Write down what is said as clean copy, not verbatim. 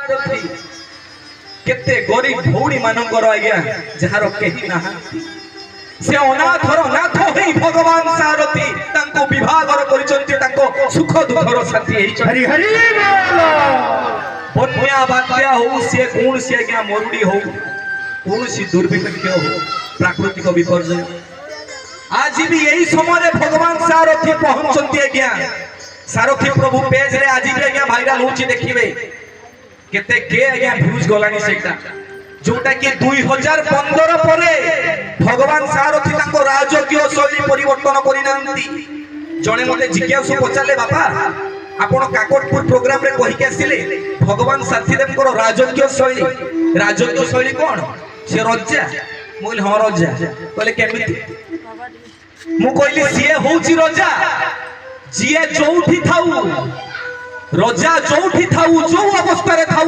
सारथी केते गरीब भौणी मानकर आज्ञा जार केही ना से अनाथर नाथ होई भगवान सारथी तांको विभागर करिसंती तांको सुख दुखर साथी हरि हरि बन्या बात्या हो से कोन से आज्ञा मरुडी हो कोन सी दुर्भिक्ष हो प्राकृतिक विपर्यय आज भी यही समय भगवान सारथी पहुंचती आज्ञा सारथी प्रभु पेज रे आज भी आज्ञा भाइराल होची देखिबे केते के आज्ञा भ्यूज गलानी सेटा जोटा कि 2015 परे भगवान सारथी तांको राजकीय शैली परिवर्तन करिनांती जणे मते जिज्ञासु पचाले बापा आपण काकोटपुर प्रोग्राम रे कहि के आसिले भगवान साथीदेवकर राजकीय शैली कोन से रजा मोइल ह रजा कहले केमिति मु कहली सीए होउची रजा जिए जोउठी थाउ रजा जोउठी थाउ जो अवस्था रे थाउ